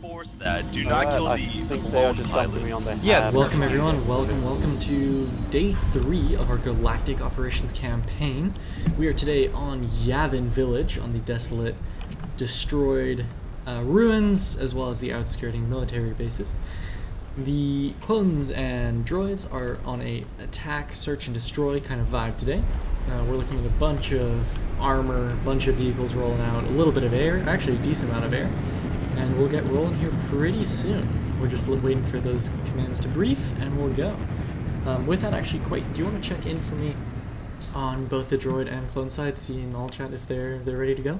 Force that. Do not kill I the think they are just dumping me on their Yes, welcome everyone. Welcome to day 3 of our Galactic operations campaign. We are today on Yavin Village, on the desolate, destroyed ruins, as well as the outskirting military bases. The clones and droids are on a attack, search, and destroy kind of vibe today. We're looking at a bunch of armor, a bunch of vehicles rolling out, a little bit of air, actually a decent amount of air. And we'll get rolling here pretty soon. We're just waiting for those commands to brief, and we'll go. With that, actually, Quake, do you want to check in for me on both the droid and clone side, see in all chat if they're ready to go?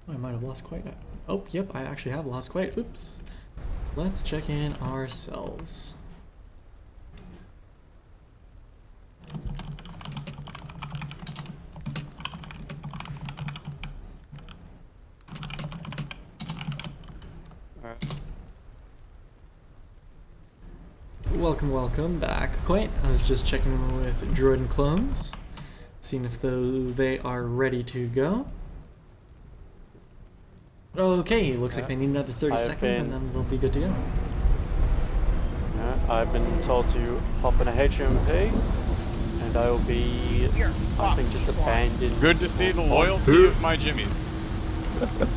Oh, I might have lost Quake. Oh, yep, I actually have lost Quake. Oops. Let's check in ourselves. Welcome back, Quaint. I was just checking in with droid and clones, seeing if they are ready to go. Okay, looks like they need another 30 seconds and then we'll be good to go. I've been told to hop in a HMP, and I will be, I think, just abandoned. Good to see the loyalty of my Jimmies.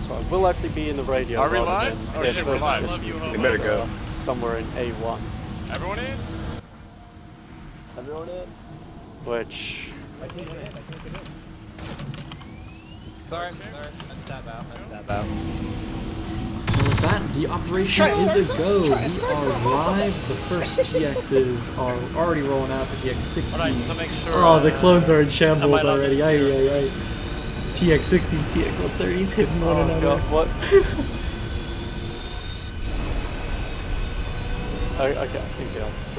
So I will actually be in the radio. Are we live? Oh shit, we're live. You better go. Somewhere in A1. Everyone in? Everyone in? Which... Sorry. Let's tap out. And with that, the operation is a go. We are live. The first TXs are already rolling out. The TX60. Oh, the clones are in shambles already. Aye. TX60s, TX130s hitting one another. God, what? Okay, I think I'll just...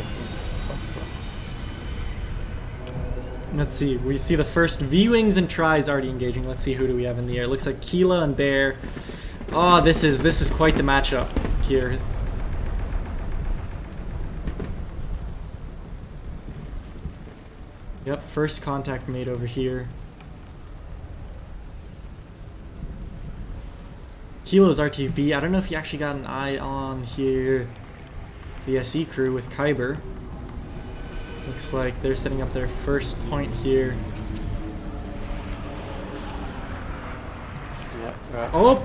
Let's see. We see the first V-Wings and Tries already engaging. Let's see who do we have in the air. Looks like Keela and Bear. Oh, this is quite the matchup here. Yep, first contact made over here. Kilo's RTB. I don't know if he actually got an eye on here. The SE crew with Kyber. Looks like they're setting up their first point here. Yeah, right. Oh!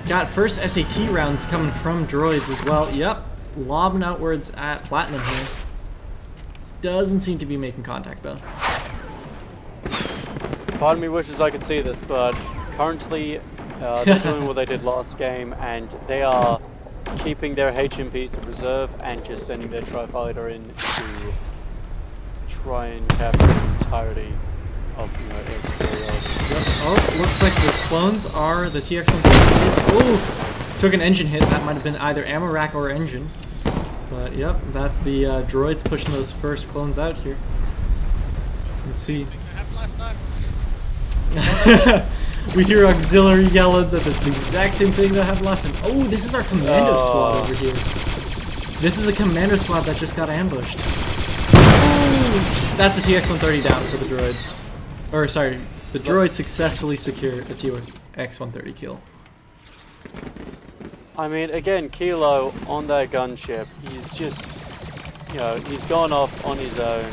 Got first SAT rounds coming from droids as well. Yep. Lobbing outwards at Platinum here. Doesn't seem to be making contact though. Part of me wishes I could see this, but currently they're doing what they did last game, and they are keeping their HMPs in reserve and just sending their Tri-Fighter in to try and capture the entirety of air superiority. Yep. Oh, looks like the clones are the TX130s. Oh, took an engine hit. That might have been either ammo rack or engine. But yep, that's the droids pushing those first clones out here. Let's see. We hear auxiliary yelling that it's the exact same thing that happened last time. Oh, this is our commando squad over here. This is the commando squad that just got ambushed. Oh, that's a TX-130 down for the droids. Or sorry, the droids successfully secure a TX-130 kill. I mean, again, Kilo on their gunship, he's just, he's gone off on his own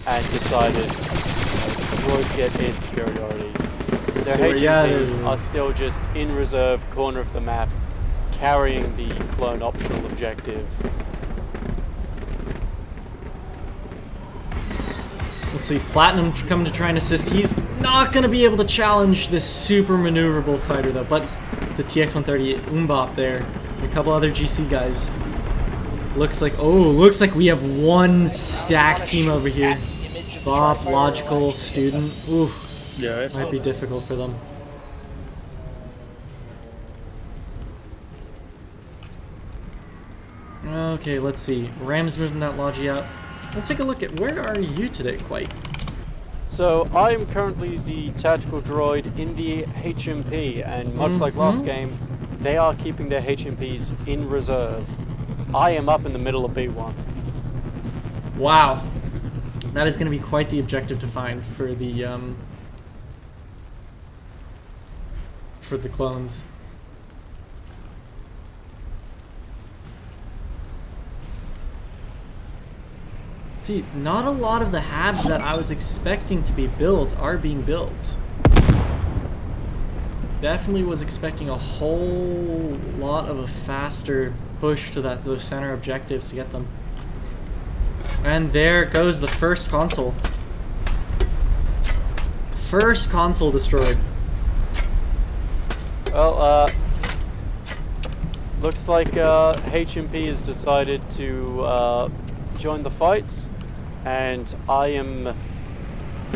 and decided droids get air superiority. Their HMPs are still just in reserve, corner of the map, carrying the clone optional objective. Let's see, Platinum coming to try and assist. He's not going to be able to challenge this super maneuverable fighter though, but the TX-130 Umbop there, and a couple other GC guys. Looks like we have one stack team over here. Bop, Logical, Student. Ooh, yeah, might be difficult for them. Okay, let's see. Ram's moving that Logi out. Let's take a look at where are you today, Quite? So I'm currently the tactical droid in the HMP, and much like last game, they are keeping their HMPs in reserve. I am up in the middle of B1. Wow. That is going to be quite the objective to find for the clones. See, not a lot of the habs that I was expecting to be built are being built. Definitely was expecting a whole lot of a faster push to those center objectives to get them. And there goes the first console. First console destroyed. Well, looks like HMP has decided to join the fight, and I am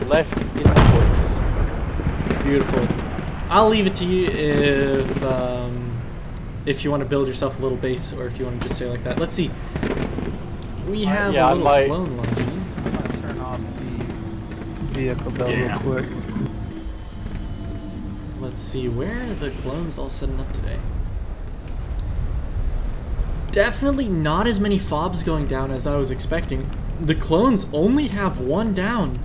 left in the woods. Beautiful. I'll leave it to you if you want to build yourself a little base, or if you want to just stay like that. Let's see. We have a little clone line. I'm gonna turn off the vehicle build real quick. Let's see, where are the clones all setting up today? Definitely not as many fobs going down as I was expecting. The clones only have one down.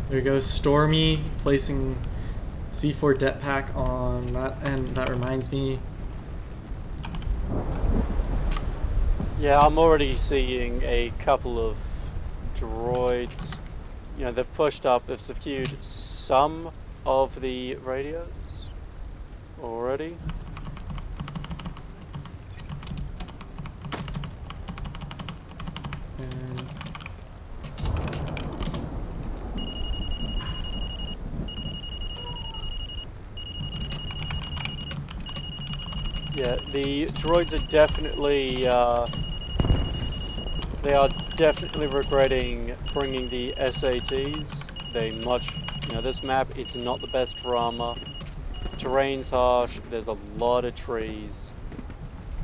There goes Stormy placing C4 Jetpack on that, and that reminds me. Yeah, I'm already seeing a couple of droids. You know, they've pushed up, they've secured some of the radios already. And yeah, the droids are definitely, they are definitely regretting bringing the SATs. You know, this map, it's not the best for armor. Terrain's harsh, there's a lot of trees.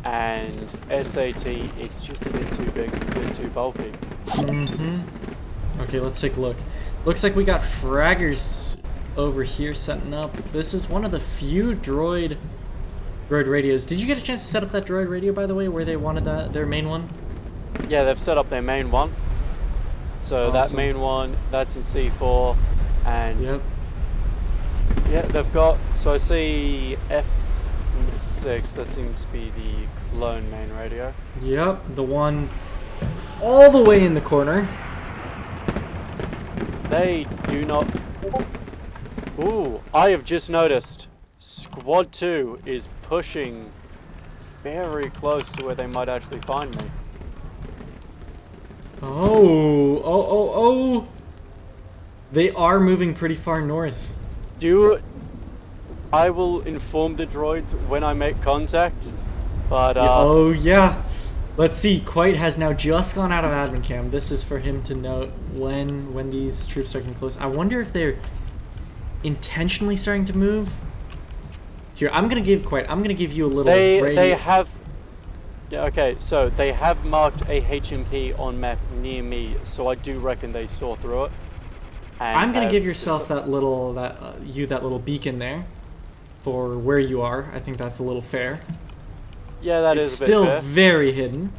And SAT, it's just a bit too big, a bit too bulky. Okay, let's take a look. Looks like we got fraggers over here setting up. This is one of the few droid radios. Did you get a chance to set up that droid radio, by the way, where they wanted their main one? Yeah, they've set up their main one. So Awesome. that main one, that's in C4, and Yep. yeah, they've got. So I see F6. That seems to be the clone main radio. Yep, the one all the way in the corner. They do not. Ooh, I have just noticed. Squad 2 is pushing very close to where they might actually find me. Oh. They are moving pretty far north. I will inform the droids when I make contact, but Oh yeah. Let's see, Quite has now just gone out of admin cam. This is for him to note when these troops are getting close. I wonder if they're intentionally starting to move. Here, I'm gonna give you a little they have. Yeah, okay, so they have marked a HMP on map near me, so I do reckon they saw through it. And I'm gonna give yourself that little beacon there for where you are. I think that's a little fair. Yeah, that It's is a bit still fair. very hidden,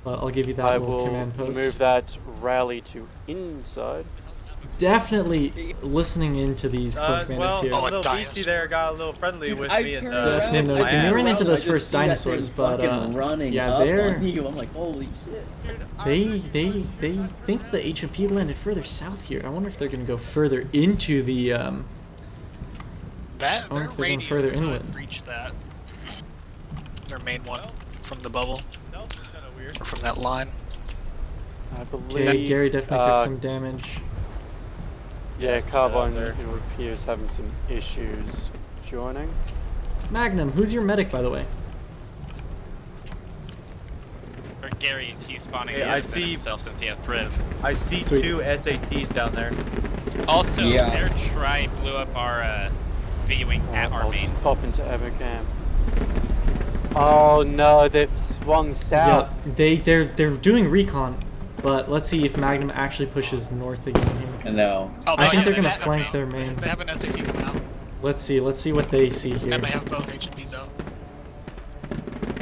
but I'll give you that I little will command post. move that rally to inside. Definitely listening into these commanders Well, here. a little beastie there got a little friendly with me. And, Definitely noticing. They ran into those first dinosaurs, but running yeah, up they're on you. I'm like, holy shit. they think the HMP landed further south here. I wonder if they're gonna go further into the That I wonder their if they're going radio further could inland. reach that. Their main one from the bubble stealth is kind of weird. or from that line. I believe. Okay, Gary definitely took some damage. Yeah, Carbine there. appears having some issues joining. Magnum, who's your medic, by the way? Or Gary, he's spawning Hey, the I enemy see- himself since he has Priv. I see Sweet. 2 SATs down there. Also, Yeah. their tri blew up our V-wing at our I'll main. just pop into Evercam. Oh no, they've swung south. Yeah, they're doing recon, but let's see if Magnum actually pushes north again here. No. Oh, I think have they're an gonna SAT flank now. their main. They have an SAT coming out, Let's see what they see here. and they have both HMPs out.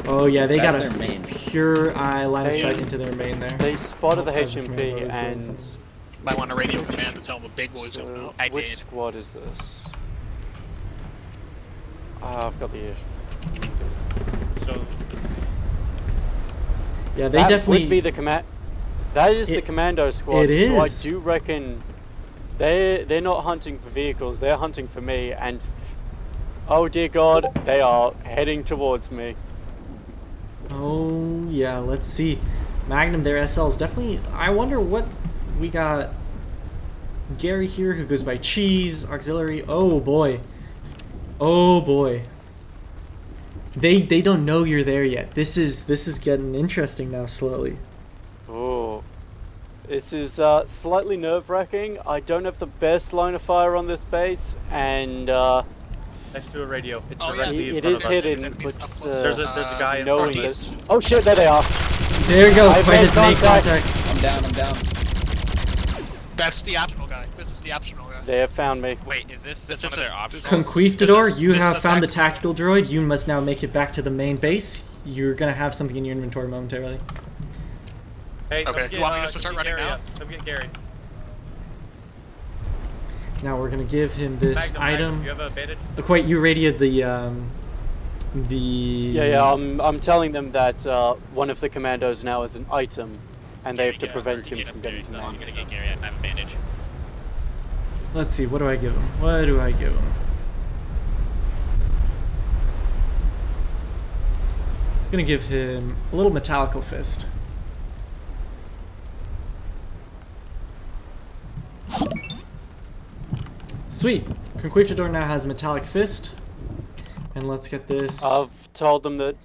Oh yeah, they got That's a their main. pure eye line of They- sight into their main there. They spotted the Oh, that's where HMP I was and Might want a radio command to tell them a big boy's coming so out. I which did. squad is this? Ah, I've got the issue. So, Yeah, they That definitely would be the command. That is the It- commando squad. it So I is. do reckon they're not hunting for vehicles. They're hunting for me. And oh dear God, they are heading towards me. Oh yeah, let's see. Magnum, their SL is definitely. I wonder what we got. Gary here, who goes by Cheese Auxiliary. Oh boy. Oh boy. They don't know you're there yet. This is getting interesting now slowly. Oh, this is slightly nerve-wracking. I don't have the best line of fire on this base, and Next to a radio. It's Oh, yeah. directly in it front is of us. hidden. Enemies But up just close. There's a guy in knowing front of that. us. Oh shit! There they are. There you go. I've Quite made his main contact. contact. I'm down, I'm down. That's the optional guy. This is the optional guy. They have found me. Wait, is this This one of is- their this options? is- Conquistador, you this is have a found the tactical- tactical droid. You must now make it back to the main base. You're gonna have something in your inventory momentarily. Hey, Okay, you want me to start running now? Come get Gary. Now we're gonna give him this Magnum, item. you have a bandage? Look, wait, you radioed the Yeah. I'm telling them that one of the commandos now is an item, and they have to prevent him from getting to me. I'm gonna get Gary. I have a bandage. Let's see, what do I give him? What do I give him? I'm gonna give him a little Metallical Fist. Sweet. Conquistador now has Metallic Fist. And let's get this. I've told them that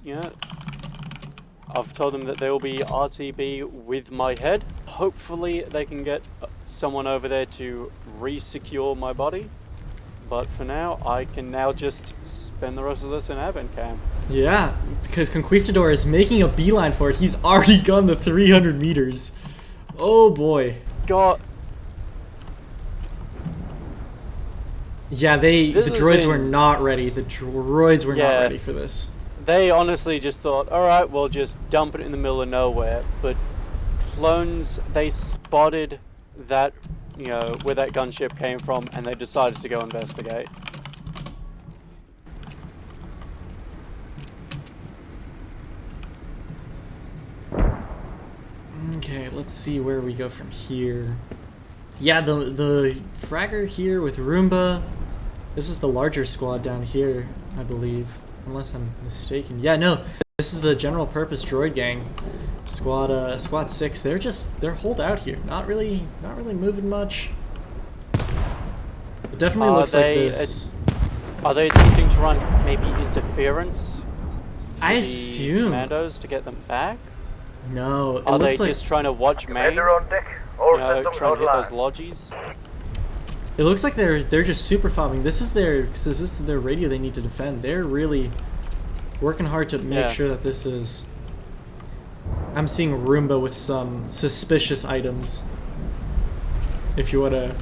I've told them that there will be RTB with my head. Hopefully they can get someone over there to re-secure my body. But for now, I can now just spend the rest of this in Advent Camp. Yeah, because Conquistador is making a beeline for it. He's already gone the 300 meters. Oh boy. God, Yeah, the This is droids were in- not ready. The droids were not Yeah. ready for this. they honestly just thought, alright, we'll just dump it in the middle of nowhere. But clones, they spotted that, where that gunship came from, and they decided to go investigate. Okay, let's see where we go from here. Yeah, the fragger here with Roomba. This is the larger squad down here, I believe, unless I'm mistaken. Yeah, no, this is the general purpose droid gang. Squad 6. They're holed out here. Not really moving much. It definitely Are looks like they, this. Are they attempting to run maybe interference for I the assume. commandos to get them back? No, it Are they looks like just trying to watch main? on deck. All Trying systems to hit those online. lodges? it looks like they're just super fobbing. This is their radio they need to defend. They're really working hard to make Yeah. sure that this is. I'm seeing Roomba with some suspicious items. If you wanna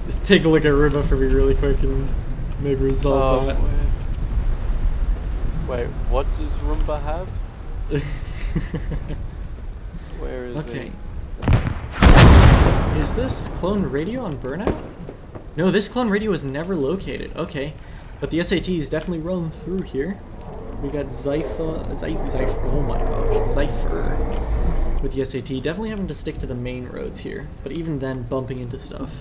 just take a look at Roomba for me really quick and maybe resolve that. Wait, what does Roomba have? Where is Okay. it? Is this clone radio on burnout? No, this clone radio was never located. Okay. But the SAT is definitely rolling through here. We got Zypher, oh my gosh, Zypher with the SAT. Definitely having to stick to the main roads here, but even then bumping into stuff.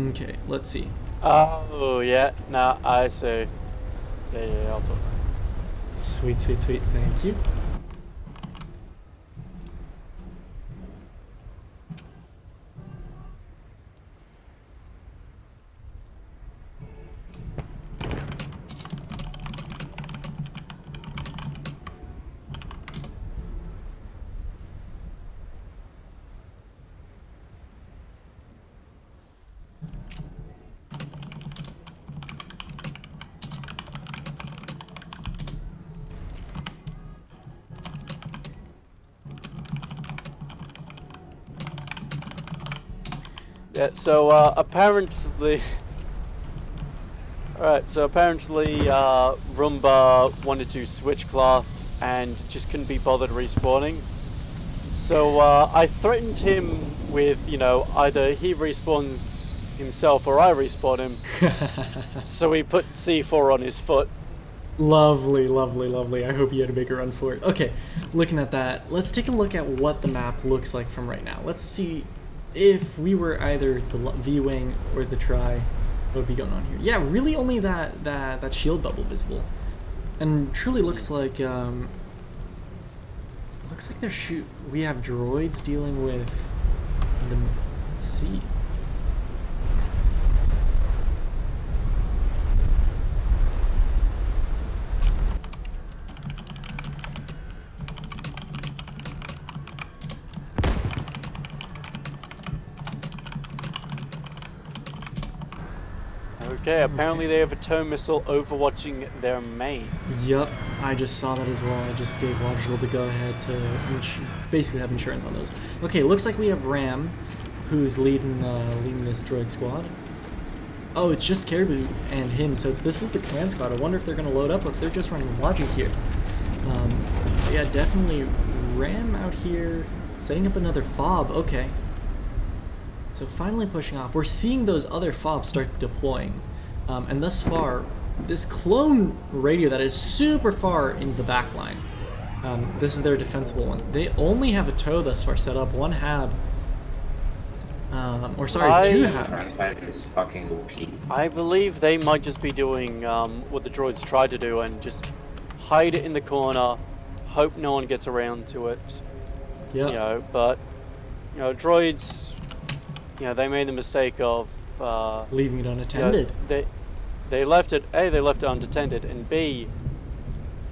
Okay, let's see. Oh, yeah, nah, I see. Yeah, I'll talk. Sweet, sweet, sweet, thank you. Yeah, so apparently Alright, so apparently Rumba wanted to switch class and just couldn't be bothered respawning. So I threatened him with, you know, either he respawns himself or I respawn him. So we put C4 on his foot. Lovely, lovely, lovely. I hope you had a bigger run for it. Okay, looking at that, let's take a look at what the map looks like from right now. Let's see if we were either the V-Wing or the Tri, what would be going on here. Yeah, really only that shield bubble visible. And truly looks like we have droids dealing with the, let's see. Okay, apparently they have a tow missile overwatching their main. Yup, I just saw that as well. I just gave Logical the go-ahead to basically have insurance on those. Okay, looks like we have Ram, who's leading this droid squad. Oh, it's just Caribou and him, so this is the command squad. I wonder if they're going to load up or if they're just running Logic here. Yeah, definitely Ram out here, setting up another fob. Okay. So finally pushing off. We're seeing those other fobs start deploying. And thus far, this clone radio that is super far in the back line, this is their defensible one. They only have a tow thus far set up, one hab. Or sorry, two habs. I believe they might just be doing what the droids tried to do and just hide it in the corner, hope no one gets around to it. Yeah. You know, but you know, droids, you know, they made the mistake of leaving it unattended. You know, they left it. A, they left it unattended, and B,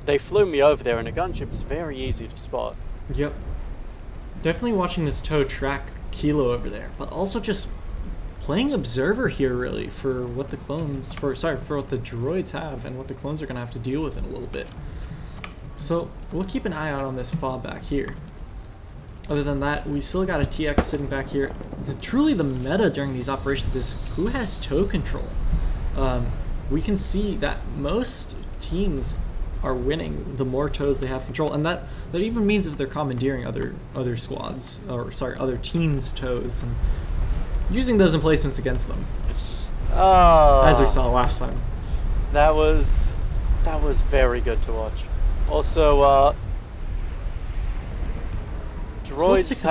they flew me over there, and a gunship is very easy to spot. Yep. Definitely watching this tow track Kilo over there, but also just playing observer here, really, for what the clones, for what the droids have, and what the clones are gonna have to deal with in a little bit. So we'll keep an eye out on this fob back here. Other than that, we still got a TX sitting back here. Truly the meta during these operations is who has tow control. We can see that most teams are winning the more tows they have control, and that even means if they're commandeering other squads, or sorry, other teams' tows, and using those emplacements against them. As we saw last time. That was very good to watch. Also, droids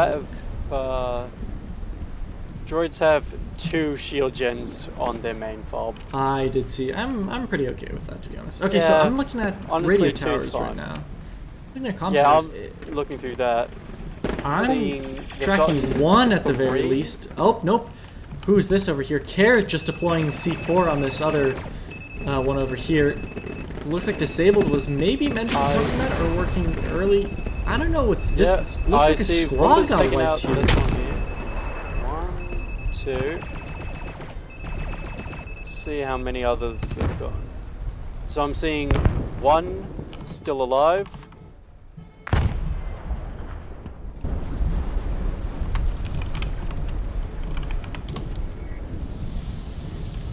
have 2 shield gens on their main fob. I did see. I'm pretty okay with that, to be honest. Okay, yeah, so I'm looking at honestly, radio towers right now. Looking at comm yeah, towers. I'm looking through that. I'm tracking 1 at the very least. Oh, nope. Who's this over here? Carrot just deploying C4 on this other one over here. Looks like Disabled was maybe meant to be working that or working early. I don't know what's this. Yeah, looks like a squad got wiped here. This one here. 1, 2. Let's see how many others they've got. So I'm seeing 1 still alive.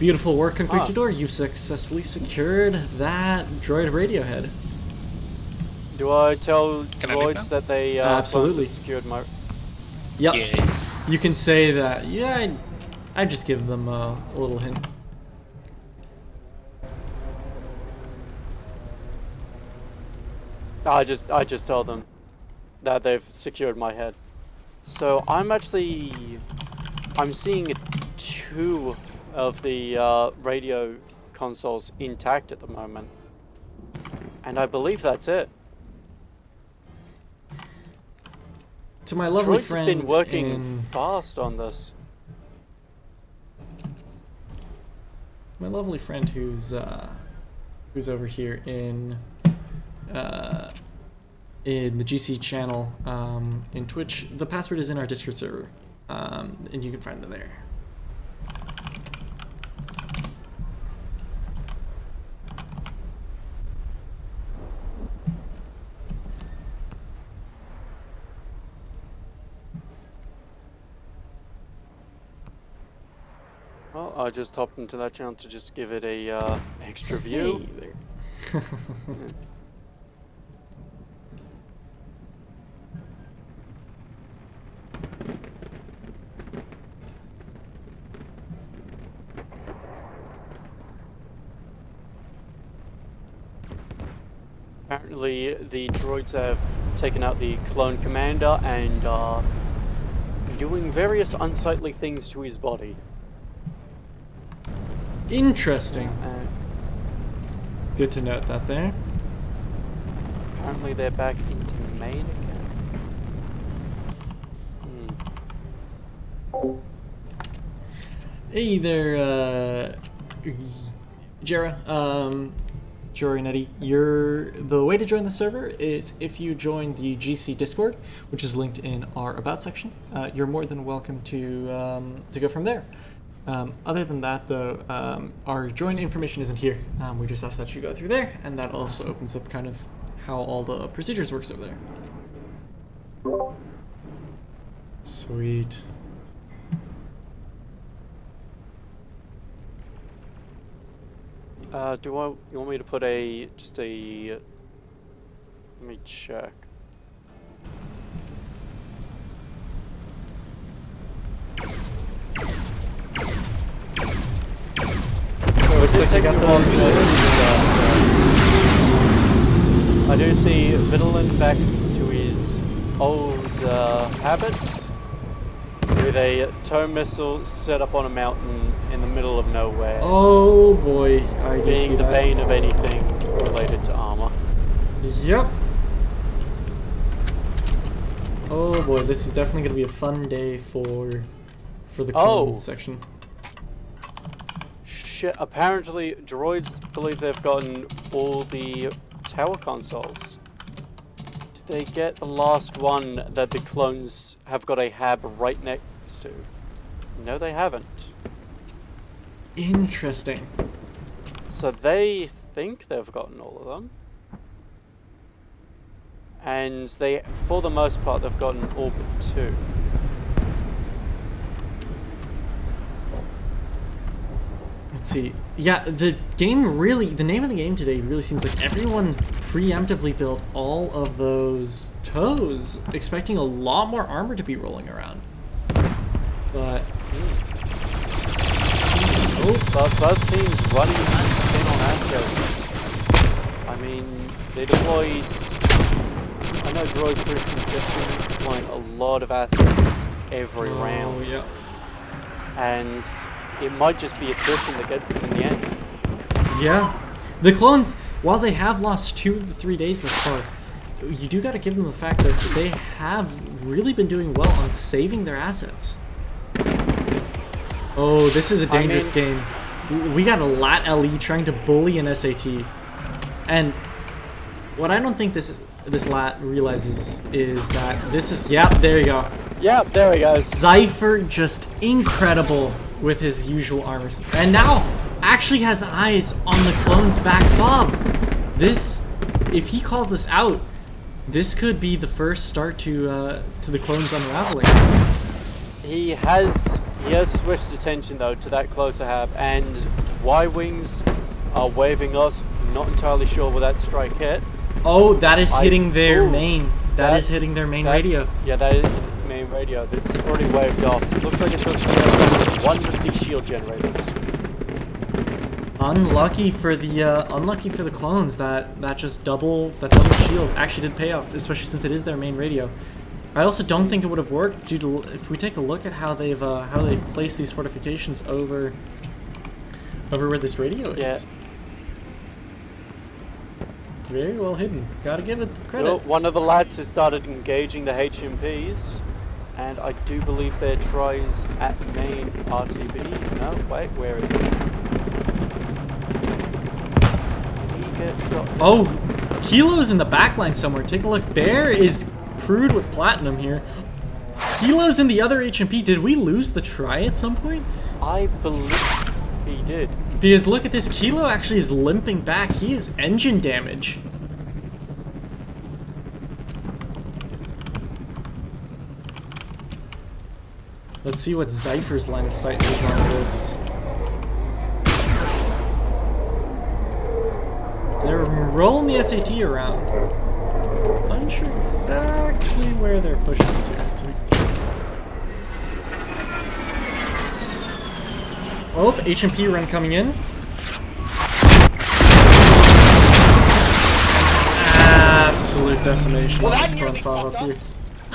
Beautiful work, Conquistador. You've successfully secured that droid radio head. Do I tell droids that they absolutely secured my... Yep. Yeah. You can say that. Yeah, I just give them a little hint. I just told them that they've secured my head. So I'm seeing 2 of the radio consoles intact at the moment, and I believe that's it. To my lovely Droids friend, have been working fast on this. My lovely friend who's over here in the GC channel in Twitch. The password is in our Discord server, and you can find it there. Well, I just hopped into that channel to just give it a extra view. Hey there. Apparently, the droids have taken out the clone commander and are doing various unsightly things to his body. Interesting. Uh, Good to note that there. apparently, they're back into main again. Hey there, Jera. Jory Netty, the way to join the server is if you join the GC Discord, which is linked in our About section. You're more than welcome to go from there. Other than that, though, our join information isn't here. We just ask that you go through there, and that also opens up kind of how all the procedures works over there. Sweet. You want me to put let me check. So Looks like you got I do see Vitalin back to his old habits with a tow missile set up on a mountain in the middle of nowhere. Oh boy, I do see being the that. bane of anything related to armor. Yep. Oh boy, this is definitely going to be a fun day for the clone section. Shit, apparently droids believe they've gotten all the tower consoles. Did they get the last one that the clones have got a hab right next to? No, they haven't. Interesting. So they think they've gotten all of them. And they, for the most part, they've gotten all but 2. Let's see. Yeah, the name of the game today really seems like everyone preemptively built all of those tows, expecting a lot more armor to be rolling around. But both teams running in on assets. I mean, they deployed. I know droids, for instance, they're deploying a lot of assets every round. Yeah. And it might just be attrition that gets them in the end. Yeah. The clones, while they have lost 2 of the 3 days thus far, you do got to give them the fact that they have really been doing well on saving their assets. Oh, this is a dangerous game. We got a LAT LE trying to bully an SAT. And what I don't think this LAT realizes is that this is... Yep, there you go. Yep, there we go. Zypher just incredible with his usual armor. And now actually has eyes on the clone's back fob. This, if he calls this out, this could be the first start to the clones unraveling. He has switched attention though to that closer hab, and Y-wings are waving us. Not entirely sure where that strike hit. Oh, that is hitting their main. That is hitting their main radio. Yeah, that is main radio. It's already waved off. It looks like it took one of the shield generators. Unlucky for the clones that just double shield actually did pay off, especially since it is their main radio. I also don't think it would have worked due to, if we take a look at how they've placed these fortifications over where this radio is. Yeah. Very well hidden. Gotta give it the credit. Well, one of the lads has started engaging the HMPs, and I do believe their tries at main RTB. No, wait, where is it? He gets shot. Oh, Kilo's in the backline somewhere. Take a look. Bear is crewed with platinum here. Kilo's in the other HMP. Did we lose the try at some point? I believe he did. Because look at this, Kilo actually is limping back. He is engine damage. Let's see what Zypher's line of sight is on this. rolling the SAT around. Unsure exactly where they're pushing to. Oh, H&P run coming in. Absolute decimation. Well, on that this nearly front fucked file us.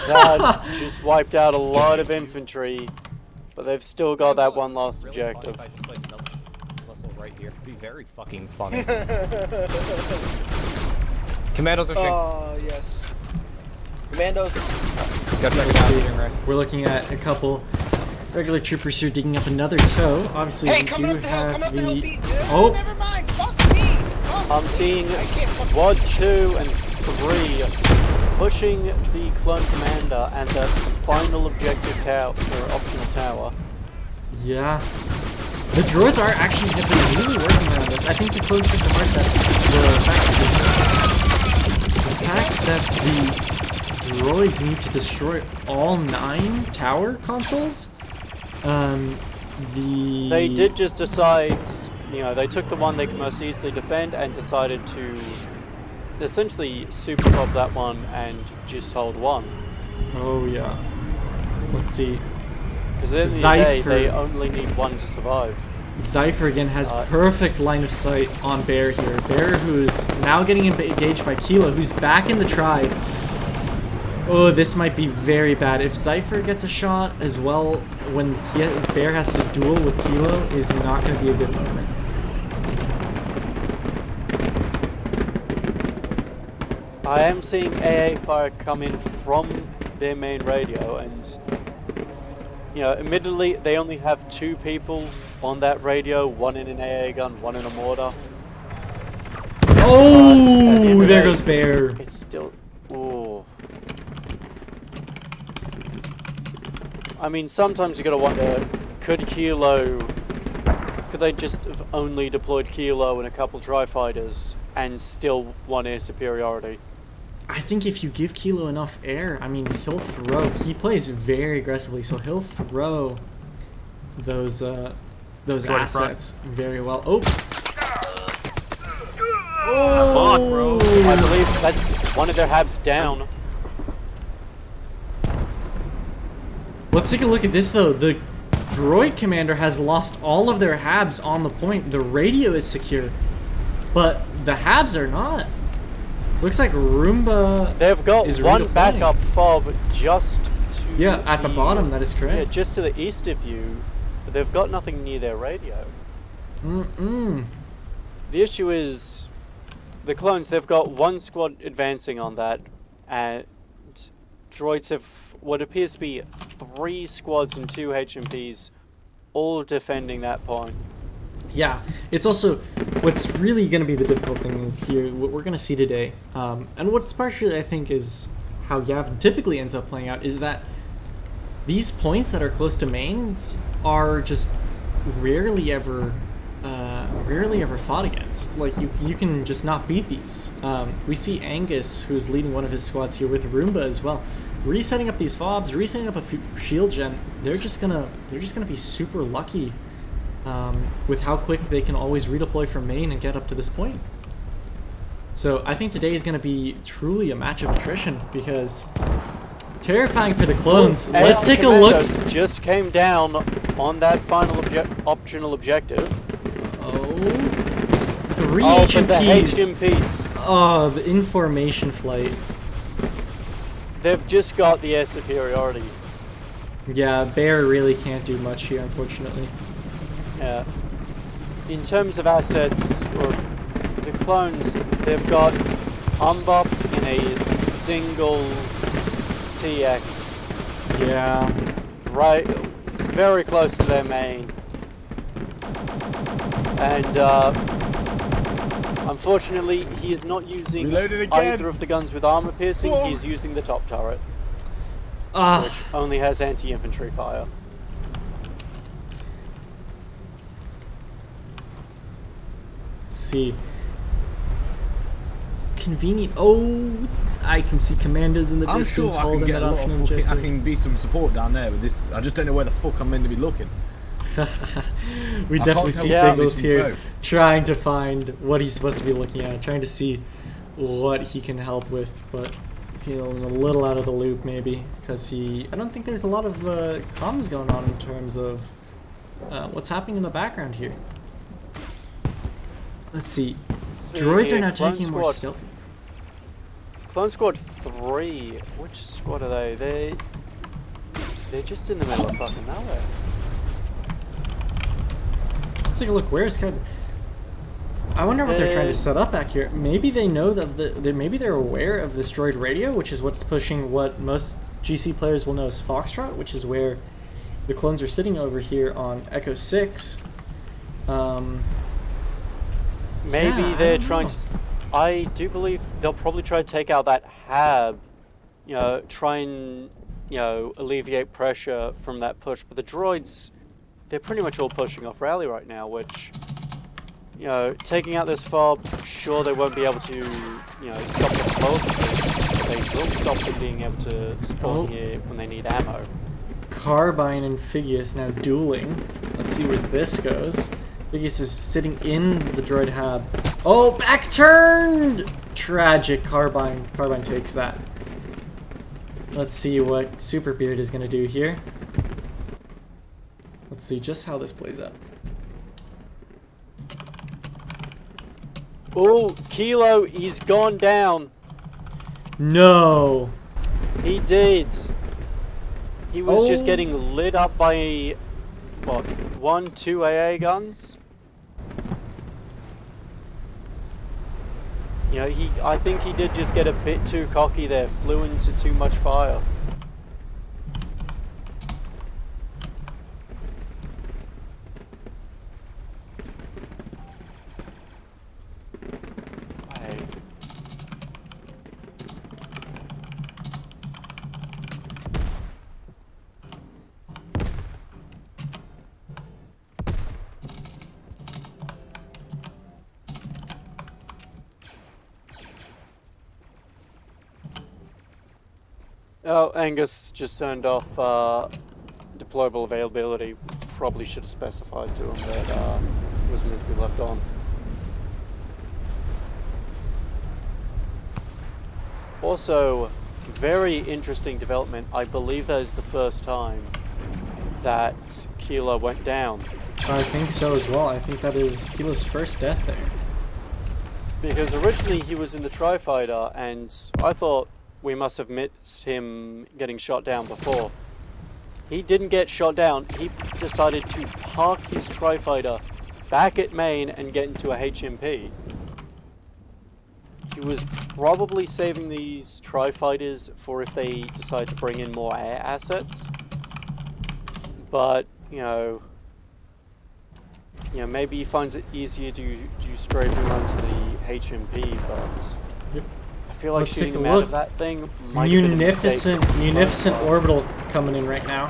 That just wiped out a lot of infantry, but they've still got that one last objective. I just play stealth muscle right here. It'd be very fucking funny. Commandos are Oh, yes. Commandos. Got that right. We're looking at a couple regular troopers here digging up another tow. Obviously, Hey, we coming do up the hill, have come up the hill, the. beat. Oh, Never mind. Fuck me. Fuck I'm seeing me. I can't fucking Squad see. 2 and 3 pushing the clone commander and the final objective tower, or optional tower. yeah. The droids are actually have been really working around this. I think the clones took the part that the fact that the droids need to destroy all 9 tower consoles. They did just decide, you know, they took the one they could most easily defend and decided to essentially super fob that one and just hold one. Oh yeah. Let's see. Because at the end of the day, Zypher. they only need one to survive. Zypher again has perfect line of sight on Bear here. Bear, who is now getting engaged by Kilo, who's back in the tribe. Oh, this might be very bad. If Zypher gets a shot as well, when Bear has to duel with Kilo, is not going to be a good moment. I am seeing AA fire come in from their main radio, and you know, admittedly, they only have 2 people on that radio, one in an AA gun, one in a mortar. Oh, the there day, goes Bear. It's still, oh. I mean, sometimes you gotta wonder, could they just have only deployed Kilo and a couple tri-fighters and still won air superiority? I think if you give Kilo enough air, I mean, he'll throw. He plays very aggressively, so he'll throw those assets very well. Oh. Fuck, bro. I believe that's one of their habs down. Let's take a look at this though. The droid commander has lost all of their habs on the point. The radio is secure, but the habs are not. Looks like Roomba. They've got is one redeploying. backup fob just to at the bottom. That is correct. Yeah, just to the east of you, but they've got nothing near their radio. The issue is the clones. They've got one squad advancing on that, and droids have what appears to be 3 squads and 2 HMPs, all defending that point. Yeah, it's also what's really going to be the difficult thing is here what we're going to see today, and what's partially I think is how Yavin typically ends up playing out is that these points that are close to mains are just rarely ever fought against. Like you can just not beat these. We see Angus, who's leading one of his squads here with Roomba as well, resetting up these fobs, resetting up a shield gen. They're just gonna be super lucky. With how quick they can always redeploy from main and get up to this point. So I think today is going to be truly a match of attrition because terrifying for the clones. Let's take a look. Just came down on that final optional objective. Oh, 3 but HMPs. the HMPs. Oh, the information flight. They've just got the air superiority. Yeah, Bear really can't do much here, unfortunately. In terms of assets, or the clones, they've got Umbop in a single TX. Yeah. Right, it's very close to their main. And unfortunately, he is not using either of the guns with armor piercing. He's using the top turret, which only has anti-infantry fire. See. Convenient. Oh, I can see commandos in the I'm distance sure I can holding get that a lot option of fucking, I objective. can be some support down there with this. I just don't know where the fuck I'm meant to be looking. We definitely see tell Figgles here trying to find what he's supposed to be looking at, trying to see what he can help with, but feeling a little out of the loop maybe, because I don't think there's a lot of comms going on in terms of what's happening in the background here. Let's see. Droids are now taking more stealthy. Clone Squad 3. Which squad are they? They're just in the middle of fucking nowhere. Let's take a look. Where's Code? I wonder what they're trying to set up back here. Maybe they know maybe they're aware of this droid radio, which is what's pushing what most GC players will know as Foxtrot, which is where the clones are sitting over here on Echo 6. Maybe they're trying to... I do believe they'll probably try to take out that hab, try and, alleviate pressure from that push. But the droids, they're pretty much all pushing off rally right now, which, taking out this fob, sure, they won't be able to, stop the flow, but they will stop them being able to spawn here when they need ammo. Carbine and Phigius now dueling. Let's see where this goes. Phigius is sitting in the droid hab. Oh, back turned! Tragic. Carbine takes that. Let's see what Superbeard is going to do here. Let's see just how this plays out. Oh, Kilo, he's gone down. No. He did. He was just getting lit up by, what, 1-2 AA guns? I think he did just get a bit too cocky there, flew into too much fire. Oh, Angus just turned off deployable availability. Probably should have specified to him that it was meant to be left on. Also, very interesting development. I believe that is the first time that Kilo went down. I think so as well. I think that is Kilo's first death there. Because originally he was in the Tri-Fighter, and I thought we must have missed him getting shot down before. He didn't get shot down. He decided to park his Tri-Fighter back at main and get into a HMP. He was probably saving these Tri-Fighters for if they decide to bring in more air assets. But, maybe he finds it easier to do strafing onto the HMP, but I feel like shooting him out of that thing might have been a mistake. Munificent orbital coming in right now.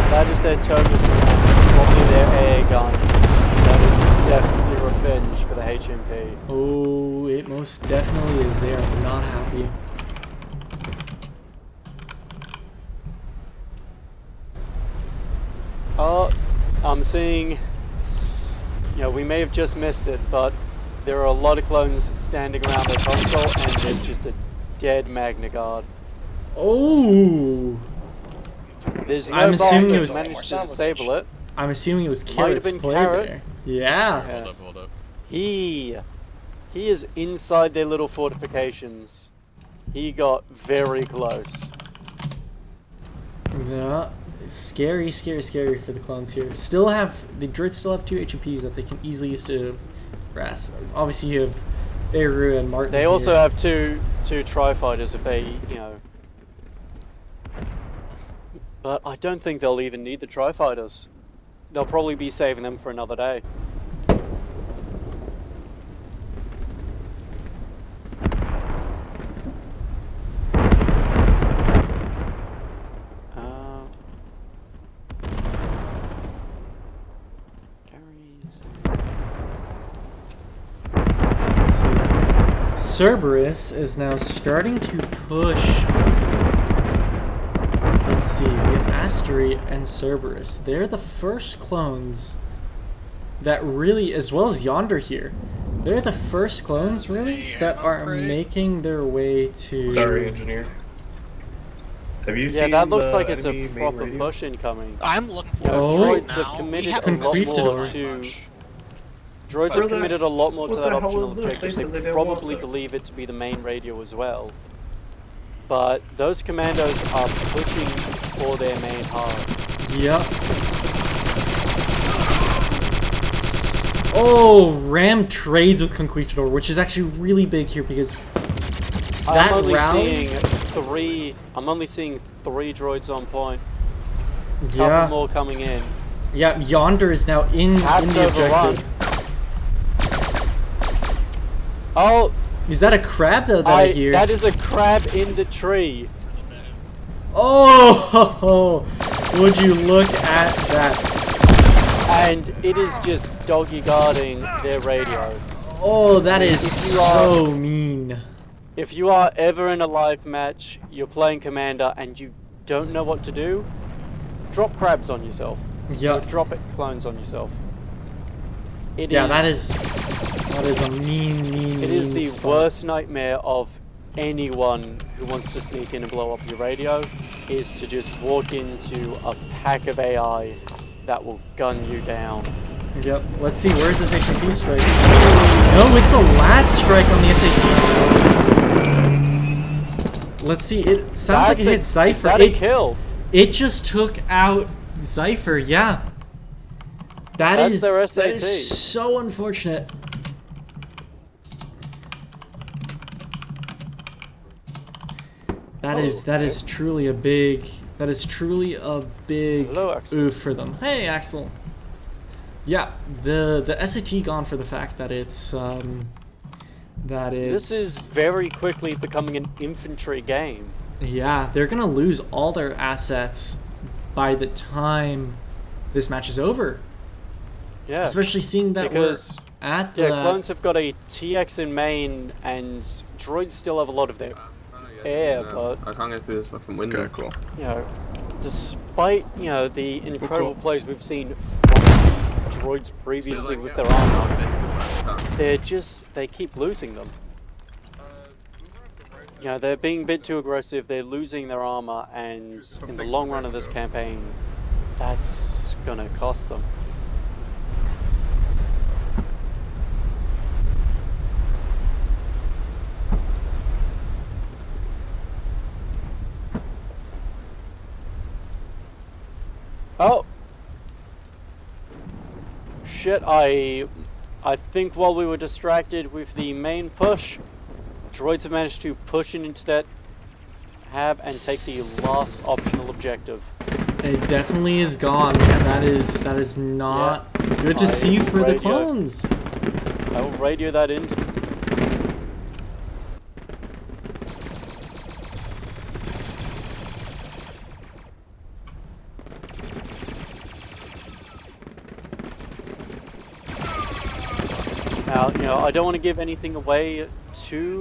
That is their Togus gun, probably their AA gun. That is definitely revenge for the HMP. Oh, it most definitely is. They are not happy. I'm seeing, we may have just missed it, but there are a lot of clones standing around their console, and there's just a dead Magna Guard. Oh! There's I'm assuming it was managed to disable it. I'm assuming it was Might have Carrot's been play Carrot. there. Yeah. Hold up. He is inside their little fortifications. He got very close. Yeah. Scary for the clones here. The droids still have 2 HMPs that they can easily use to harass. Obviously you have Eru and Martin. They also have two Tri-Fighters if they, But I don't think they'll even need the Tri-Fighters. They'll probably be saving them for another day. Carries. Cerberus is now starting to push. Let's see, we have Astery and Cerberus. They're the first clones that really, as well as Yonder here, they're the first clones really that are making their way to... Sorry, engineer. Have you seen that looks the like it's a enemy main proper radio? push incoming. I'm looking for Droids now. have committed We a haven't lot completed more it. to... Droids have committed a lot more to what that the hell optional is this? They objective. said they They didn't want probably this. believe it to be the main radio as well. But those commandos are pushing for their main hub. Yep. Oh, Ram trades with Conquistador, which is actually really big here because that I'm only round... seeing three droids on point. Yeah. Couple more coming in. Yeah, Yonder is now in the overrun. objective. Oh, Is that a crab though that I hear? that is a crab in the tree. Oh, would you look at that? And it is just doggy guarding their radio. Oh, that is If you are- so mean. If you are ever in a live match, you're playing Commander and you don't know what to do, drop crabs on yourself. Yeah. Or drop it clones on yourself. Yeah, that is a mean It is the spot. worst nightmare of anyone who wants to sneak in and blow up your radio, is to just walk into a pack of AI that will gun you down. Yep. Let's see, where's this HMP strike? No, it's a lat strike on the SAT. Let's see, it sounds like it hit Cypher. Is that a kill? It just took out Cypher, yeah. That's their that SAT. is so unfortunate. That is truly a big Hello, Axel. oof for them. Hey, Axel. Yeah, the SAT gone for the fact that it's This is very quickly becoming an infantry game. yeah, they're gonna lose all their assets by the time this match is over. Yeah. Especially seeing that Because we're at the clones have got a TX in main, and droids still have a lot of their air, but I can't get through this fucking window. Okay, cool. you know, despite the incredible plays we've seen from droids previously with their armor, they keep losing them. You know, they're being a bit too aggressive, they're losing their armor, and in the long run of this campaign, that's gonna cost them. Oh! Shit, I think while we were distracted with the main push, droids have managed to push into that hab and take the last optional objective. It definitely is gone, and that is not good to see for the clones. I will radio that in. Now, you know, I don't want to give anything away to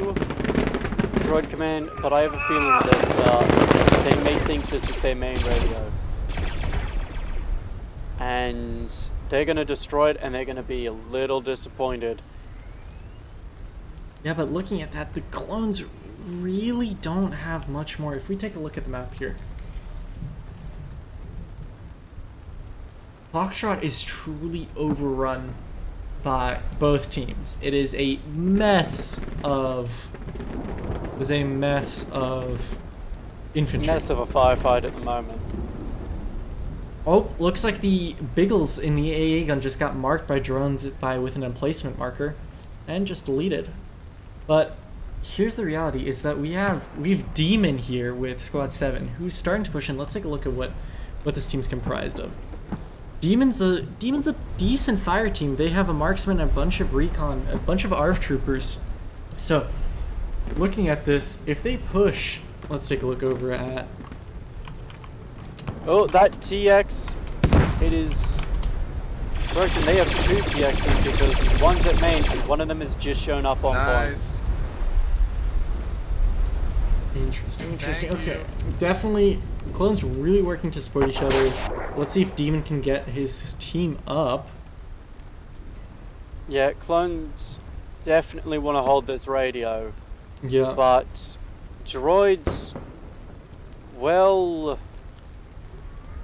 Droid Command, but I have a feeling that they may think this is their main radio. And they're going to destroy it, and they're going to be a little disappointed. Yeah, but looking at that, the clones really don't have much more. If we take a look at the map here, Foxtrot is truly overrun by both teams. It is a mess of infantry. Mess of a firefight at the moment. Oh, looks like the Biggles in the AA gun just got marked by drones with an emplacement marker and just deleted. But here's the reality: is that we've Demon here with Squad 7, who's starting to push in. Let's take a look at what this team's comprised of. Demon's a decent fire team. They have a marksman, a bunch of recon, a bunch of ARV troopers. So, looking at this, if they push, let's take a look over at. Oh, that TX, it is. Correction, they have two TXs because one's at main and one of them has just shown up on point. Interesting. Okay. Definitely, clones really working to support each other. Let's see if Demon can get his team up. Yeah, clones definitely want to hold this radio. Yeah. But droids, well,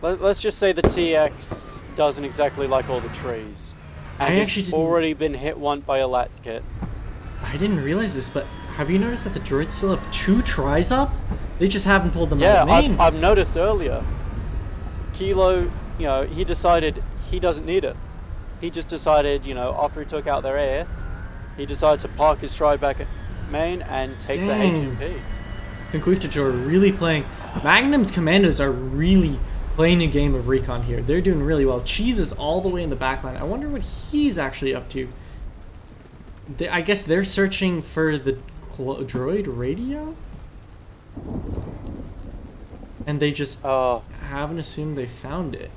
let's just say the TX doesn't exactly like all the trees. And it's already been hit once by a lat kit. I didn't realize this, but have you noticed that the droids still have 2 tries up? They just haven't pulled them out of main. Yeah, I've noticed earlier. Kilo, you know, he decided he doesn't need it. He just decided, you know, after he took out their air, he decided to park his stride back at main and take the HMP. Conquistador are really playing. Magnum's commandos are really playing a game of recon here. They're doing really well. Cheese is all the way in the back line. I wonder what he's actually up to. I guess they're searching for the droid radio? And they just haven't assumed they found it.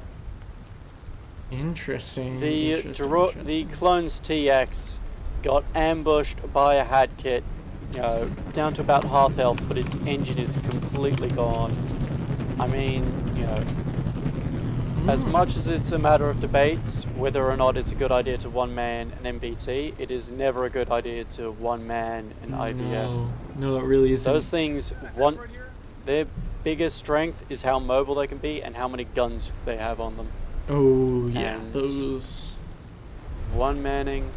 Interesting. The clone's TX got ambushed by a had kit, you know, down to about half health, but its engine is completely gone. I mean, you know, as much as it's a matter of debate whether or not it's a good idea to one-man an MBT, it is never a good idea to one-man an IVF. No, it really isn't. Those things, their biggest strength is how mobile they can be and how many guns they have on them. Oh, yeah, and those... one-manning.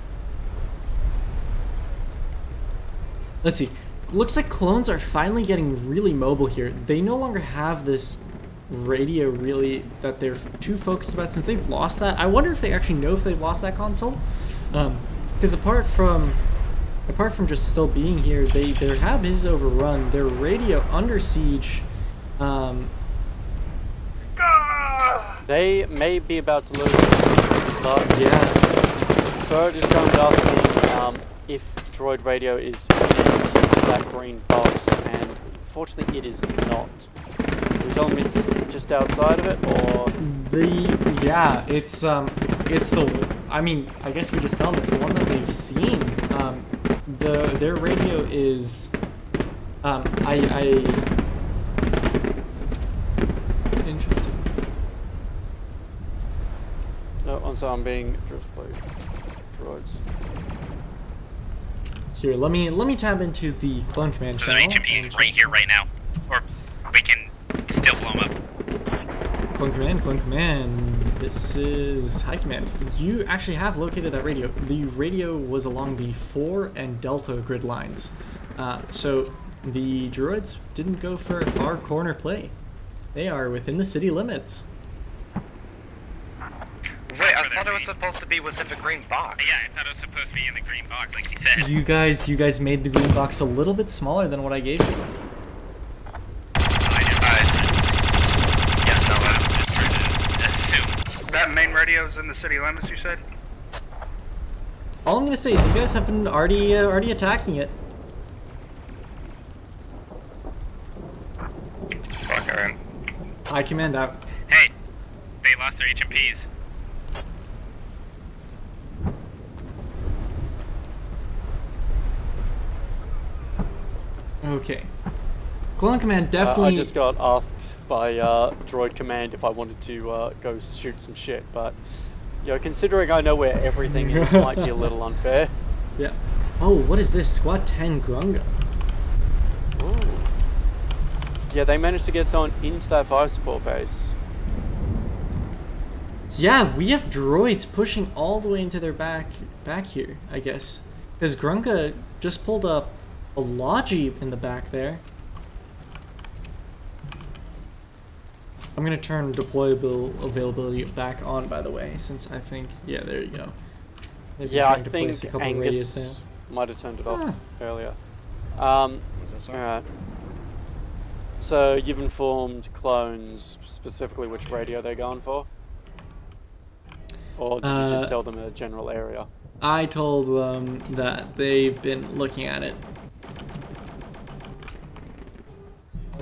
Let's see. Looks like clones are finally getting really mobile here. They no longer have this radio really that they're too focused about since they've lost that. I wonder if they actually know if they've lost that console. Because apart from just still being here, their hab is overrun. Their radio under siege. They may be about to lose, but yeah. Third is going to ask me if droid radio is in that green box, and unfortunately it is not. We tell them it's just outside of it, or it's the. I mean, I guess we just tell them it's the one that they've seen. Their radio is. Interesting. No, so I'm being addressed by droids. Here, let me tab into the clone command channel. There's an HMP right here, right now, or we can still blow them up. Clone command. This is high command. You actually have located that radio. The radio was along the 4 and Delta grid lines, so the droids didn't go for a far corner play. They are within the city limits. Wait, I thought it was supposed to be within the green box. Yeah, I thought it was supposed to be in the green box, like he said. You guys made the green box a little bit smaller than what I gave you. Yes, no, I'm just trying to assume. That main radio's in the city limits, you said? All I'm gonna say is you guys have been already attacking it. Fuck, Aaron. High command out. Hey, they lost their HMPs. Okay. Clone command definitely... I just got asked by droid command if I wanted to go shoot some shit, but you know, considering I know where everything is, might be a little unfair. Yeah. Oh, what is this? Squad 10 Grunga. Ooh. Yeah, they managed to get someone into that fire support base. Yeah, we have droids pushing all the way into their back here, I guess. Because Grunga just pulled up a Logi in the back there. I'm gonna turn deployable availability back on, by the way, since I think, yeah, there you go. Yeah, I think Angus might have turned it off earlier. Alright. So you've informed clones specifically which radio they're going for? Or did you just tell them a general area? I told them that they've been looking at it.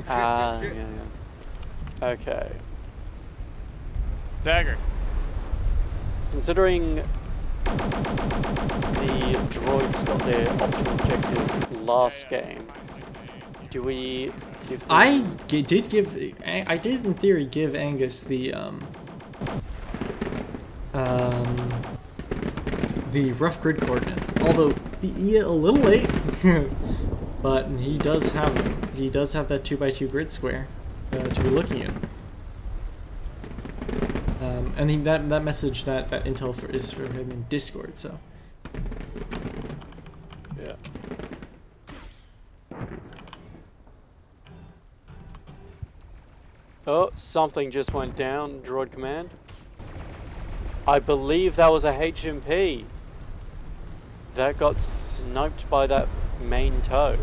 Yeah. Okay. Dagger. Considering the droids got their optional objective last game, do we I did in theory give Angus the rough grid coordinates, although a little late, but he does have that 2x2 grid square to be looking at. And that message, that intel is for him in Discord, so. Yeah. Oh, something just went down, droid command. I believe that was a HMP. That got sniped by that main tow.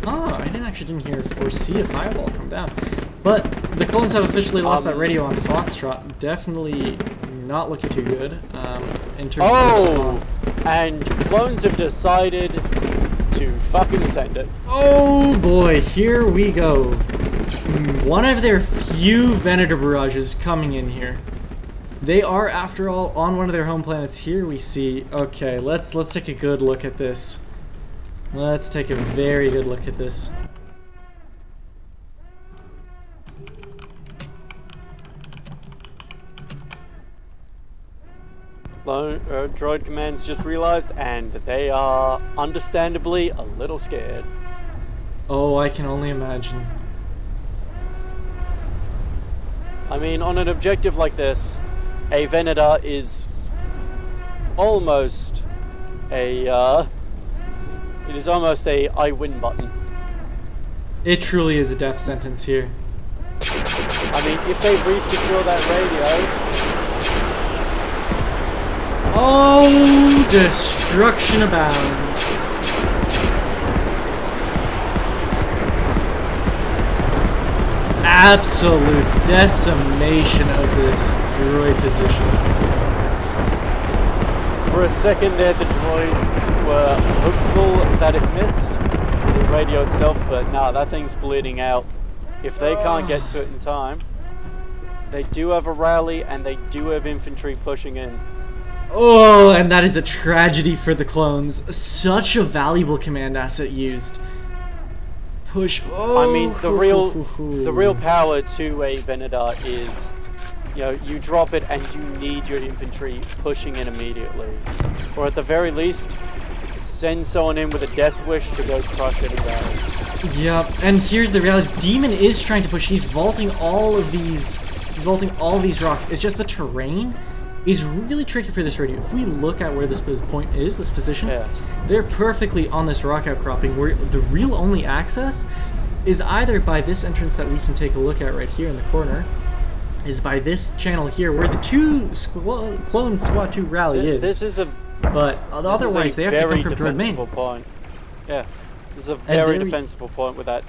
Oh, I didn't hear or see a fireball come down. But the clones have officially lost that radio on Foxtrot. Definitely not looking too good. In terms of and clones have decided to fucking send it. Oh boy, here we go. One of their few Venator barrages coming in here. They are, after all, on one of their home planets. Here we see. Okay, let's take a good look at this. Let's take a very good look at this. Droid commands just realized, and they are understandably a little scared. Oh, I can only imagine. I mean, on an objective like this, a Venator is almost a, it is almost a I win button. It truly is a death sentence here. I mean, if they re-secure that radio... Oh, destruction abound. Absolute decimation of this droid position. For a second there, the droids were hopeful that it missed the radio itself, but nah, that thing's bleeding out. If they can't get to it in time, they do have a rally and they do have infantry pushing in. Oh, and that is a tragedy for the clones. Such a valuable command asset used. Push. Oh, I mean, the real power to a Venator is, you know, you drop it and you need your infantry pushing in immediately, or at the very least, send someone in with a death wish to go crush any rallies. Yep. And here's the reality: Demon is trying to push. He's vaulting all of these. He's vaulting all of these rocks. It's just the terrain is really tricky for this radio. If we look at where this point is, this position, they're perfectly on this rock outcropping where the real only access is either by this entrance that we can take a look at right here in the corner, is by this channel here where the clone Squad 2 rally is. This is a... But otherwise they have to come from droid main. Point. Yeah, this is a very defensible point with that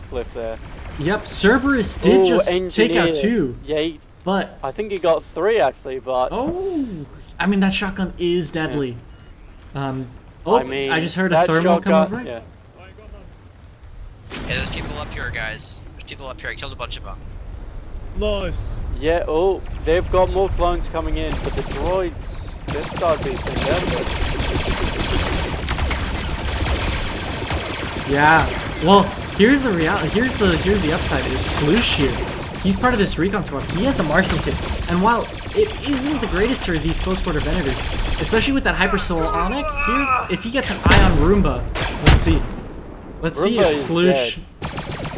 cliff there. Yep, Cerberus did just take out 2. Yeah, but I think he got 3 actually, but... Oh! I mean, that shotgun is deadly. I mean, I just heard a thermal come over. Yeah, there's people up here, guys. There's people up here. I killed a bunch of them. Nice! Yeah, oh, they've got more clones coming in, but the droids, they've started being thinned out a bit. Yeah, well, here's the reality. Here's the upside. Is Sloosh here? He's part of this recon squad. He has a marksman kit, and while it isn't the greatest for these close quarter Venators, especially with that hypersonic here, if he gets an eye on Roomba, let's see. Let's see if Sloosh.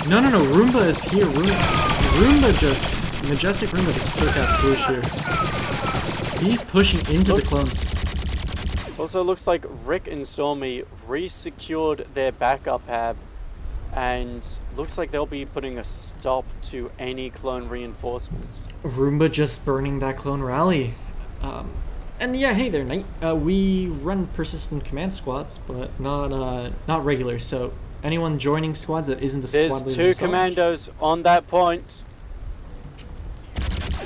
No, Roomba is here. Majestic Roomba just took out Sloosh here. He's pushing into the clones. Also, looks like Rick and Stormy re-secured their backup hab. And looks like they'll be putting a stop to any clone reinforcements. Roomba just burning that clone rally. And yeah, hey there, Knight. We run persistent command squads, but not regular. So anyone joining squads that isn't the squad leader There's 2 themselves. commandos on that point.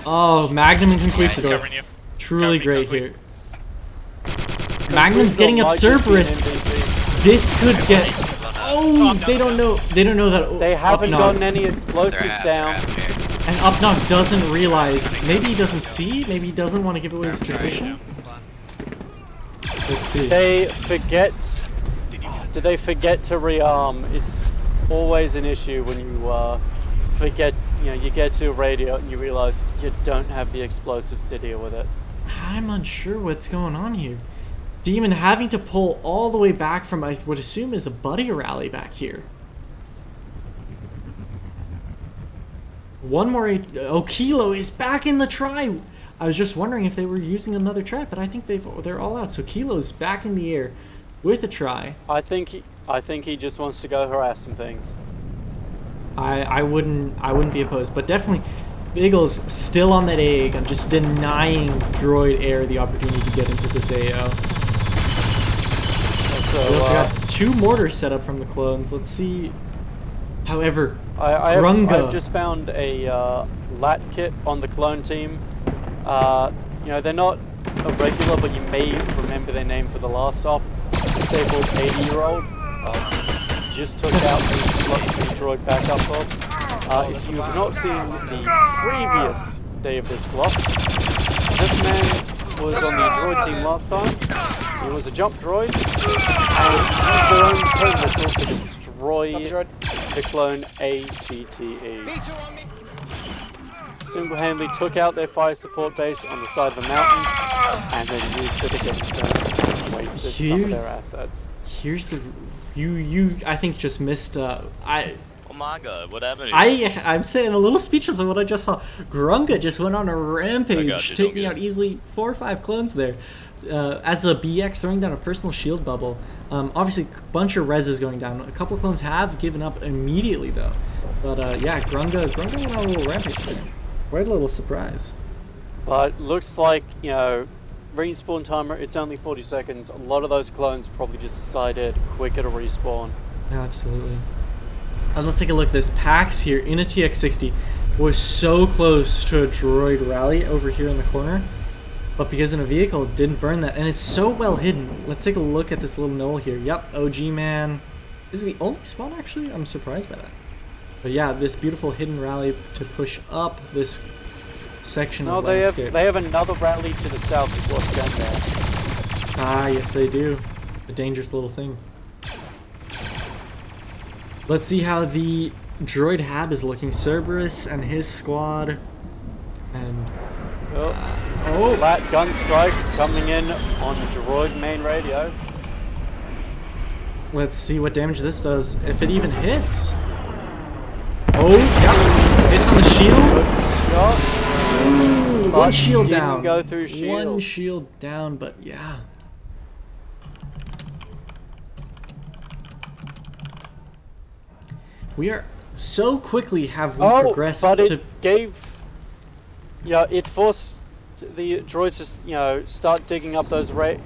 Oh, Magnum and Conquistador. Truly great here. Magnum's getting up Cerberus. This could get... Oh, they don't know that. They haven't gotten any explosives down. And Upnog doesn't realize. Maybe he doesn't see. Maybe he doesn't want to give away his position. Let's see. They forget. Did they forget to rearm? It's always an issue when you forget, you get to a radio and you realize you don't have the explosives to deal with it. I'm unsure what's going on here. Demon having to pull all the way back from, I would assume, is a buddy rally back here. One more. Oh, Kilo is back in the try. I was just wondering if they were using another trap, but I think they're all out. So Kilo's back in the air with a try. I think he just wants to go harass some things. I wouldn't be opposed, but definitely Biggles still on that egg. I'm just denying Droid Air the opportunity to get into this AO. So, we also got 2 mortars set up from the clones. Let's see. However, I've just found a lat kit on the clone team. They're not a regular, but you may remember their name for the last stop. Disabled 80-year-old. Just took out the droid backup pod. If you have not seen the previous day of this clock, this man was on the droid team last time. He was a jump droid, and used their own cone missile to destroy the clone ATTE. Single-handedly took out their fire support base on the side of the mountain, and then used it against them. Wasted some of their assets. Here's the you I think just missed. Oh my god, what happened? I'm saying a little speechless of what I just saw. Grunga just went on a rampage, taking out easily 4 or 5 clones there. As a BX throwing down a personal shield bubble. Obviously, a bunch of reses going down. A couple of clones have given up immediately though. But yeah, Grunga went on a little rampage there. Quite a little surprise. But looks like, respawn timer, it's only 40 seconds. A lot of those clones probably just decided quicker to respawn. Absolutely. And let's take a look at this. Pax here in a TX-60 was so close to a droid rally over here in the corner. But because in a vehicle, it didn't burn that. And it's so well hidden. Let's take a look at this little knoll here. Yep, OG man. Is it the only spawn actually? I'm surprised by that. But yeah, this beautiful hidden rally to push up this section of landscape. They have another rally to the south squad down there. Ah, yes they do. A dangerous little thing. Let's see how the droid hab is looking. Cerberus and his squad. And lat gun strike coming in on droid main radio. Let's see what damage this does. If it even hits. Oh, yep. Hits on the shield. Good shot. Ooh, one shield didn't down. Go through shields. One shield down, but yeah. We are so quickly have we progressed but it to gave. It forced the droids to start digging up those two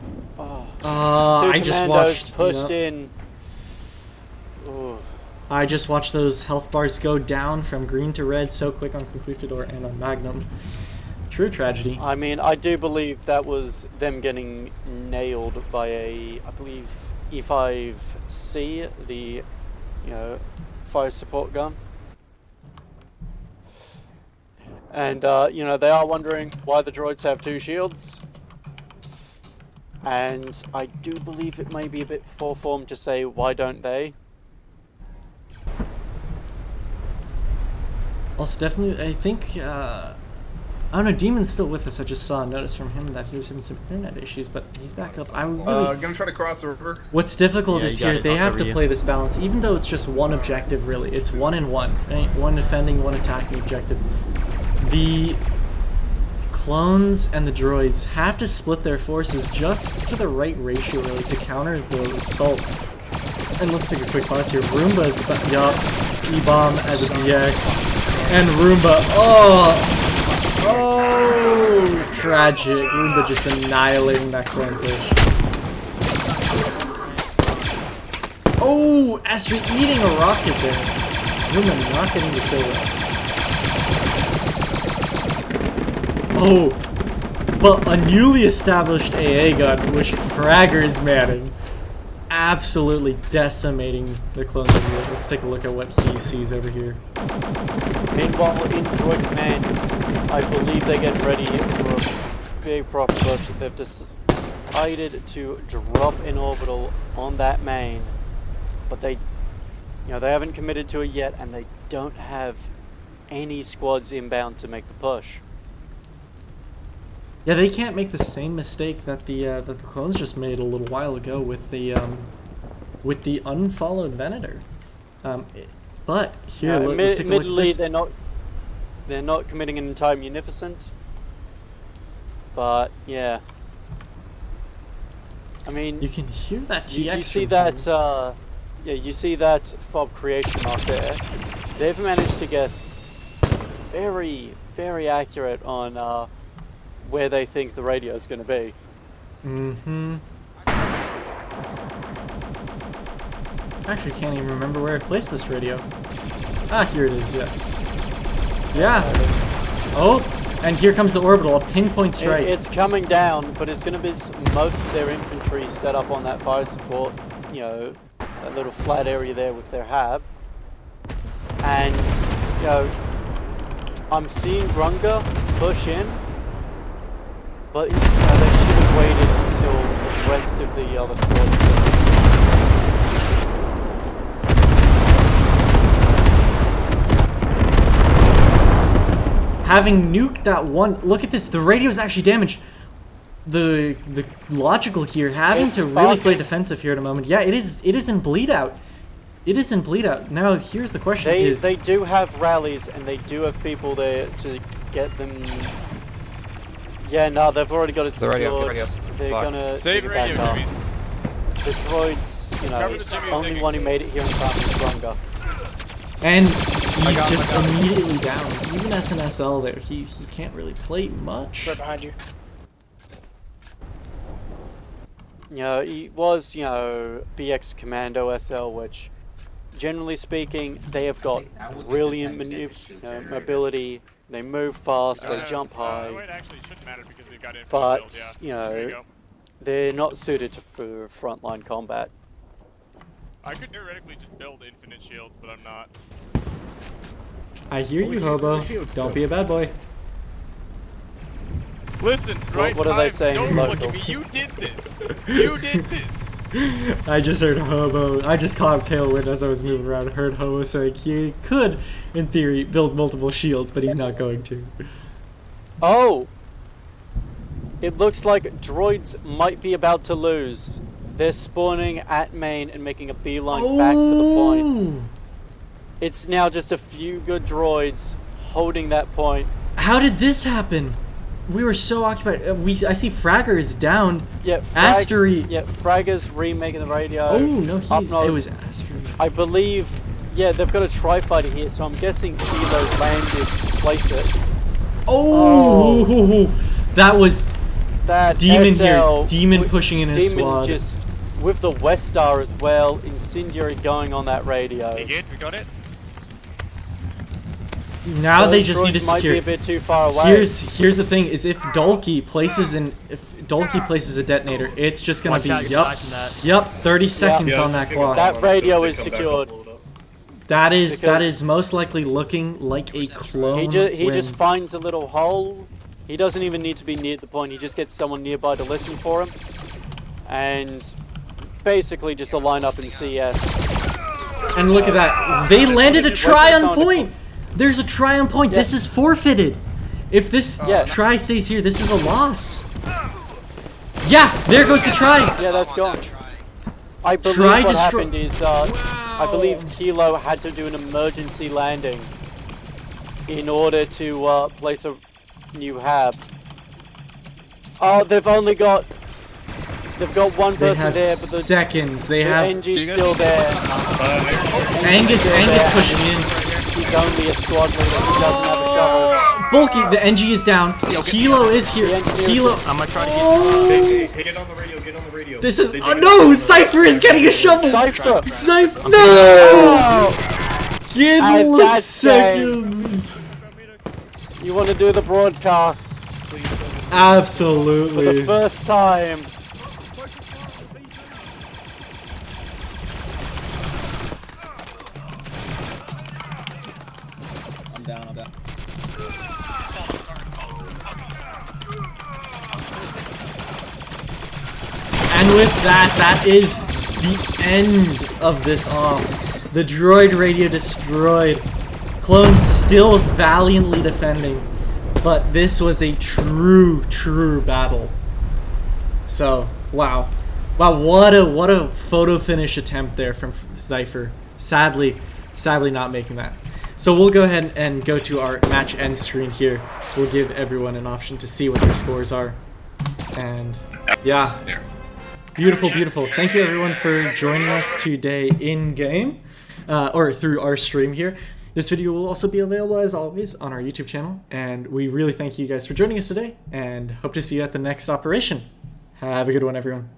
I just watched pushed in. Ooh. I just watched those health bars go down from green to red so quick on Conquistador and on Magnum. True tragedy. I mean, I do believe that was them getting nailed by I believe E5C, the fire support gun. And they are wondering why the droids have 2 shields. And I do believe it may be a bit poor form to say why don't they. Also, definitely, I think, I don't know, Demon's still with us. I just saw a notice from him that he was having some internet issues, but he's back up. I'm really... gonna try to cross the river. What's difficult is here, they have to play this balance, even though it's just one objective, really. It's 1 and 1, right? 1 defending, 1 attacking objective. The clones and the droids have to split their forces just to the right ratio, really, to counter the assault. And let's take a quick pause here. Roomba's, T-Bomb as a BX. And Roomba, tragic. Roomba just annihilating that clone push. Oh, Esri eating a rocket there. Roomba not getting the kill there. Oh, but a newly established AA gun, which Fragger's manning. Absolutely decimating the clones over here. Let's take a look at what he sees over here. Meanwhile, in droid commands, I believe they're getting ready for a big proper push. They've decided to drop in orbital on that main, but they You know, they haven't committed to it yet, and they don't have any squads inbound to make the push. Yeah, they can't make the same mistake that the clones just made a little while ago with the unfollowed Venator. But here, let's take a look at admittedly, this. they're not committing an entire munificent. But yeah, I mean, You can hear that TX. you see from that here. yeah, you see that fob creation mark there. They've managed to guess very, very accurate on where they think the radio is going to be. Mm-hmm. Actually, can't even remember where I placed this radio. Ah, here it is. Yes. Yeah. Oh, and here comes the orbital. A pinpoint strike. It's coming down, but it's going to be most of their infantry set up on that fire support. You know, that little flat area there with their hab. And you know, I'm seeing Grunga push in, but you know, they should have waited until the rest of the other squads. Having nuked that one, look at this. The radio's actually damaged. The logical here, having It's to really sparking. play defensive here at a moment. Yeah, it is. It is in bleed out. It is in bleed out. Now here's the question: They do have rallies, and they do have people there to get them. Yeah, no, they've already got it The radio, secured. the radio. They're Fuck. gonna Save pick it back radio, up. Jimmy's. The droids, you know, Cover the Jimmy only taking- one who made it here in time is Grunga. and he's just immediately down. Even SNSL there, he can't really play much. Right behind you. You know, he was, you know, BX Commando SL, which, generally speaking, they have got brilliant mobility. They move fast, they jump high, It actually shouldn't matter because we've got infinite but, shields, you yeah. There you know, go. they're not suited for frontline combat. I could theoretically just build infinite shields, but I'm not. I hear you, Hobo. Don't be a bad boy. Listen, right? what are they saying Don't in look local? at me. You did this. You did this. I just heard Hobo. I just caught Tailwind as I was moving around. I heard Hobo saying he could, in theory, build multiple shields, but he's not going to. Oh! It looks like droids might be about to lose. They're spawning at main and making a beeline back for the point. It's now just a few good droids holding that point. How did this happen? We were so occupied. I see Fragger is down. Yeah, Astery. Yeah, Fragger's remaking the radio. Oh no, Up it was Astery. I believe, yeah, they've got a tri-fighter here, so I'm guessing Kilo landed to place it. Oh, that was That Demon SL here. Demon with- pushing in his Demon squad. just with the West Star as well. Incendiary going on that radio. You good? We got it? Now they Those just need to droids might secure. be a bit too far away. Here's the thing: is if Dolki places a detonator, it's just gonna be yup. 30 seconds on that clock. That radio is secured. That is because- most likely looking like a clone. He just win. finds a little hole. He doesn't even need to be near the point. He just gets someone nearby to listen for him, and basically just a line up in CS. And look at that. They landed a Wait try for on someone to point. There's a try on point. Yeah. This is forfeited. If this Yeah. try stays here, this is a loss. Yeah, there goes the try. Yeah, that's gone. I believe Try what destro- happened is, I believe Kilo had to do an emergency landing in order to place a new hab. Oh, they've got one They person have there, but the seconds. They have NG's still there. Angus pushing in. He's only a squad leader. He doesn't have a shovel. Bulky, the NG is down. Kilo is here. The engineers Kilo. are- I'm gonna try to get Hey, get on the radio, get on the radio. This is. They Oh did no! it. Cypher is getting a shovel. Cypher! Cypher. No! Oh, Give And the that's seconds. you want to do the broadcast for the Absolutely. first time. I'm down. And with that, that is the end of this off. The droid radio destroyed. Clones still valiantly defending. But this was a true battle. So, wow. Wow, what a photo finish attempt there from Zypher. Sadly not making that. So we'll go ahead and go to our match end screen here. We'll give everyone an option to see what their scores are. And yeah, beautiful. Thank you everyone for joining us today in game, or through our stream here. This video will also be available as always on our YouTube channel, and we really thank you guys for joining us today and hope to see you at the next operation. Have a good one, everyone.